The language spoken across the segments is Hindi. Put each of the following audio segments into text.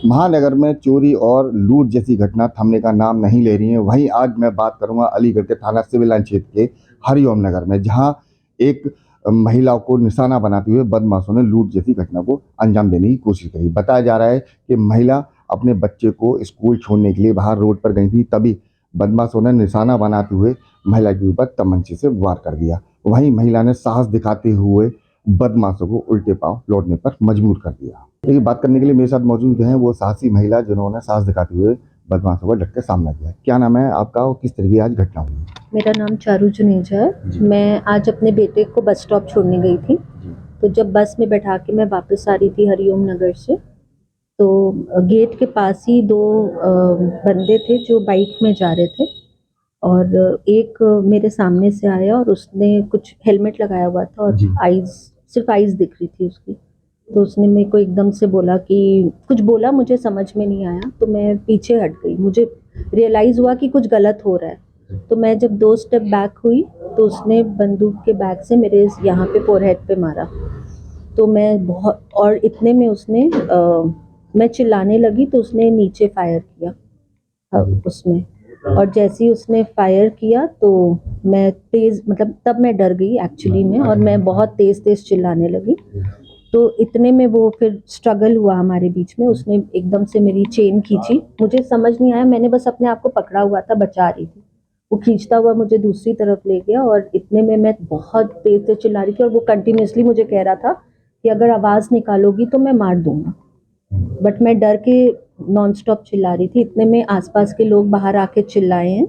महानगर में चोरी और लूट जैसी घटना थमने का नाम नहीं ले रही है। वहीं आज मैं बात करूंगा अलीगढ़ के थाना सिविल लाइन क्षेत्र के हरिओम नगर में, जहां एक महिला को निशाना बनाते हुए बदमाशों ने लूट जैसी घटना को अंजाम देने की कोशिश करी। बताया जा रहा है कि महिला अपने बच्चे को स्कूल छोड़ने के लिए बाहर रोड पर गई थी, तभी बदमाशों ने निशाना बनाते हुए महिला के ऊपर तमंचे से वार कर दिया। वहीं महिला ने साहस दिखाते हुए बदमाशों को उल्टे पांव लौटने पर मजबूर कर दिया। ये बात करने के लिए मेरे साथ मौजूद हैं वो साहसी महिला जिन्होंने साहस दिखाते हुए बदमाशों का डट के सामना किया। क्या नाम है आपका और किस तरह की आज घटना हुई? मेरा नाम चारू जुनेजा है। मैं आज अपने बेटे को बस स्टॉप छोड़ने गई थी। तो जब बस में बैठा के मैं वापस आ रही थी हरिओम नगर से, तो गेट के पास ही दो बंदे थे जो बाइक में जा रहे थे, और एक मेरे सामने से आया और उसने कुछ हेलमेट लगाया हुआ था और सिर्फ आईज दिख रही थी उसकी। तो उसने मेरे को एकदम से बोला कि कुछ बोला, मुझे समझ में नहीं आया, तो मैं पीछे हट गई। मुझे रियलाइज़ हुआ कि कुछ गलत हो रहा है। तो मैं जब 2 स्टेप बैक हुई तो उसने बंदूक के बैग से मेरे यहाँ पे फोरहेड पे मारा। तो मैं बहुत, और इतने में उसने मैं चिल्लाने लगी तो उसने नीचे फायर किया उसमें। और जैसे ही उसने फायर किया तो मैं तेज़, मतलब तब मैं डर गई एक्चुअली में, और मैं बहुत तेज़ चिल्लाने लगी। तो इतने में वो फिर स्ट्रगल हुआ हमारे बीच में। उसने एकदम से मेरी चेन खींची, मुझे समझ नहीं आया, मैंने बस अपने आप को पकड़ा हुआ था, बचा रही थी। वो खींचता हुआ मुझे दूसरी तरफ ले गया और इतने में मैं बहुत तेज से चिल्ला रही थी, और वो कंटिन्यूसली मुझे कह रहा था कि अगर आवाज़ निकालोगी तो मैं मार दूंगा। बट मैं डर के नॉन स्टॉप चिल्ला रही थी। इतने में आसपास के लोग बाहर आके चिल्लाए हैं,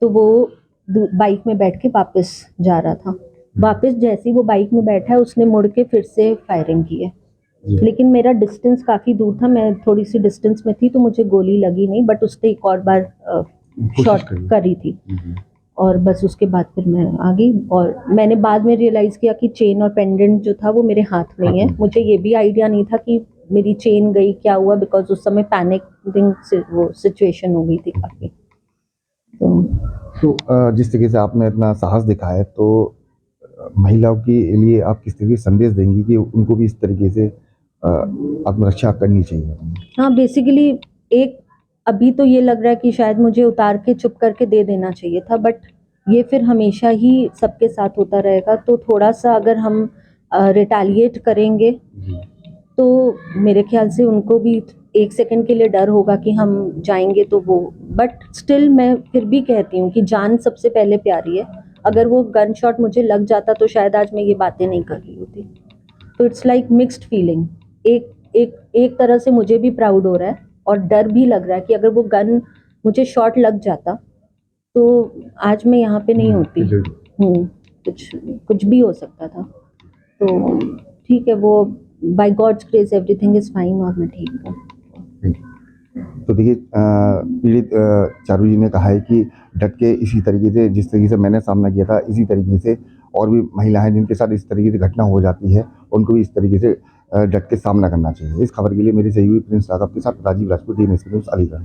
तो वो बाइक में बैठ के वापस जा रहा था। वापस जैसे ही वो बाइक में बैठा है, उसने मुड़ के फिर से फायरिंग की है। लेकिन मेरा डिस्टेंस काफ़ी दूर था, मैं थोड़ी सी डिस्टेंस में थी, तो मुझे गोली लगी नहीं, बट उसने एक और बार शॉट करी थी। और बस उसके बाद फिर मैं आ गई, और मैंने बाद में रियलाइज़ किया कि चेन और पेंडेंट जो था वो मेरे हाथ में ही है। मुझे ये भी आइडिया नहीं था कि मेरी चेन गई, क्या हुआ, बिकॉज उस समय पैनिकिंग वो सिचुएशन हो गई थी काफ़ी। तो जिस तरीके से आपने इतना साहस दिखाया, तो महिलाओं के लिए आप किस तरीके संदेश देंगी कि उनको भी इस तरीके से आत्मरक्षा करनी चाहिए? हाँ, बेसिकली एक, अभी तो ये लग रहा है कि शायद मुझे उतार के चुप करके दे देना चाहिए था, बट ये फिर हमेशा ही सबके साथ होता रहेगा। तो थोड़ा सा अगर हम रिटेलिएट करेंगे तो मेरे ख्याल से उनको भी 1 सेकंड के लिए डर होगा कि हम जाएंगे तो वो, बट स्टिल मैं फिर भी कहती हूँ कि जान सबसे पहले प्यारी है। अगर वो गन शॉट मुझे लग जाता तो शायद आज मैं ये बातें नहीं कर रही होती। तो इट्स लाइक मिक्स्ड फीलिंग। एक तरह से मुझे भी प्राउड हो रहा है और डर भी लग रहा है कि अगर वो गन मुझे शॉट लग जाता तो आज मैं यहाँ पे नहीं होती। कुछ कुछ भी हो सकता था। तो ठीक है, वो by God's grace everything is fine, और मैं ठीक हूँ। तो देखिए, पीड़ित चारू जी ने कहा है कि डट के इसी तरीके से, जिस तरीके से मैंने सामना किया था, इसी तरीके से और भी महिलाएं जिनके साथ इस तरीके से घटना हो जाती है, उनको भी इस तरीके से डट के सामना करना चाहिए। इस खबर के लिए मेरी सहयोगी प्रिंस राघव के साथ राजीव राजपूत, DNS न्यूज़, अलीगढ़।